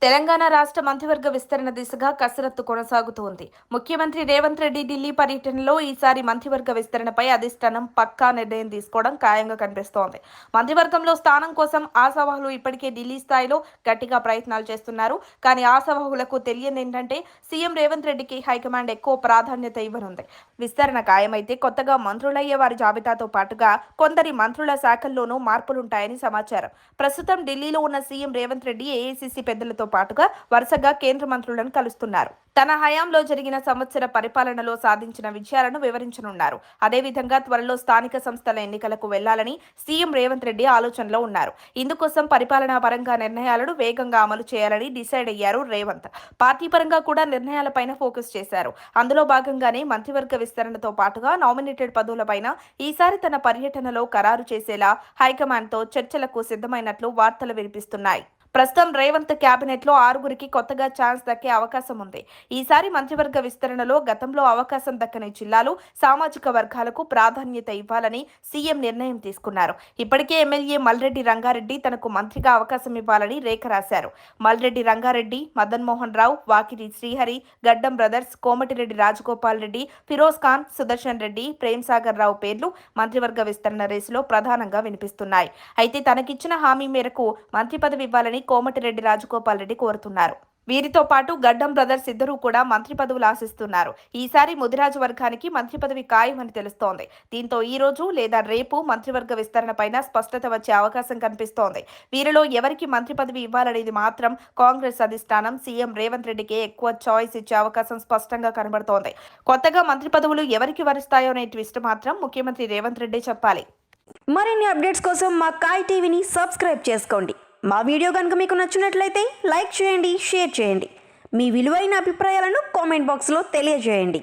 తెలంగాణ రాష్ట్ర మంత్రివర్గ విస్తరణ దిశగా కసరత్తు కొనసాగుతోంది. ముఖ్యమంత్రి రేవంత్ రెడ్డి ఢిల్లీ పర్యటనలో ఈసారి మంత్రివర్గ విస్తరణపై అధిష్టానం పక్కా నిర్ణయం తీసుకోవడం ఖాయంగా కనిపిస్తోంది. మంత్రివర్గంలో స్థానం కోసం ఆశావాహులు ఇప్పటికే ఢిల్లీ స్థాయిలో గట్టిగా ప్రయత్నాలు చేస్తున్నారు. కానీ ఆశావాహులకు తెలియని ఏంటంటే సీఎం రేవంత్ రెడ్డికి హైకమాండ్ ఎక్కువ ప్రాధాన్యత ఇవ్వనుంది. విస్తరణ ఖాయమైతే కొత్తగా మంత్రులయ్యే వారి జాబితాతో పాటుగా కొందరి మంత్రుల శాఖల్లోనూ మార్పులుంటాయని సమాచారం. ప్రస్తుతం ఢిల్లీలో ఉన్న సీఎం రేవంత్ రెడ్డి ఏఐసీసీ పెద్దలతో పాటుగా వరుసగా కేంద్ర మంత్రులను కలుస్తున్నారు. తన హయాంలో జరిగిన సంవత్సర పరిపాలనలో సాధించిన విజయాలను వివరించనున్నారు. అదేవిధంగా త్వరలో స్థానిక సంస్థల ఎన్నికలకు వెళ్లాలని సీఎం రేవంత్ రెడ్డి ఆలోచనలో ఉన్నారు. ఇందుకోసం పరిపాలనా పరంగా నిర్ణయాలను వేగంగా అమలు చేయాలని డిసైడ్ అయ్యారు రేవంత్. పార్టీ పరంగా కూడా నిర్ణయాలపైన ఫోకస్ చేశారు. అందులో భాగంగానే మంత్రివర్గ విస్తరణతో పాటుగా నామినేటెడ్ పదవులపైన ఈసారి తన పర్యటనలో ఖరారు చేసేలా హైకమాండ్తో చర్చలకు సిద్ధమైనట్లు వార్తలు వినిపిస్తున్నాయి. ప్రస్తుతం రేవంత్ కేబినెట్ లో 6గురికి కొత్తగా ఛాన్స్ దక్కే అవకాశం ఉంది. ఈసారి మంత్రివర్గ విస్తరణలో గతంలో అవకాశం దక్కని జిల్లాలు, సామాజిక వర్గాలకు ప్రాధాన్యత ఇవ్వాలని సీఎం నిర్ణయం తీసుకున్నారు. ఇప్పటికే ఎమ్మెల్యే మల్రెడ్డి రంగారెడ్డి తనకు మంత్రిగా అవకాశం ఇవ్వాలని రేఖ రాశారు. మల్రెడ్డి రంగారెడ్డి, మదన్ మోహన్ రావు, వాకిటి శ్రీహరి, గడ్డం బ్రదర్స్, కోమటిరెడ్డి రాజగోపాల్ రెడ్డి, ఫిరోజ్ ఖాన్, సుదర్శన్ రెడ్డి, ప్రేమ్ సాగర్ రావు పేర్లు మంత్రివర్గ విస్తరణ రేసులో ప్రధానంగా వినిపిస్తున్నాయి. అయితే తనకిచ్చిన హామీ మేరకు మంత్రి పదవి ఇవ్వాలని కోమటిరెడ్డి రాజగోపాల్ రెడ్డి కోరుతున్నారు. వీరితో పాటు గడ్డం బ్రదర్స్ ఇద్దరూ కూడా మంత్రి పదవులు ఆశిస్తున్నారు. ఈసారి ముదిరాజు వర్గానికి మంత్రి పదవి ఖాయమని తెలుస్తోంది. దీంతో ఈ రోజు లేదా రేపు మంత్రివర్గ విస్తరణపైన స్పష్టత వచ్చే అవకాశం కనిపిస్తోంది. వీరిలో ఎవరికి మంత్రి పదవి ఇవ్వాలనేది మాత్రం కాంగ్రెస్ అధిష్టానం సీఎం రేవంత్ రెడ్డికే ఎక్కువ చాయిస్ ఇచ్చే అవకాశం స్పష్టంగా కనబడుతోంది. కొత్తగా మంత్రి పదవులు ఎవరికి వరిస్తాయోనే ట్విస్ట్ మాత్రం ముఖ్యమంత్రి రేవంత్ రెడ్డి చెప్పాలి. మరిన్ని అప్డేట్స్ కోసం మా కాయ్ టీవీని సబ్స్క్రైబ్ చేసుకోండి. మా వీడియో కనుక మీకు నచ్చినట్లయితే లైక్ చేయండి, షేర్ చేయండి. మీ విలువైన అభిప్రాయాలను కామెంట్ బాక్స్లో తెలియజేయండి.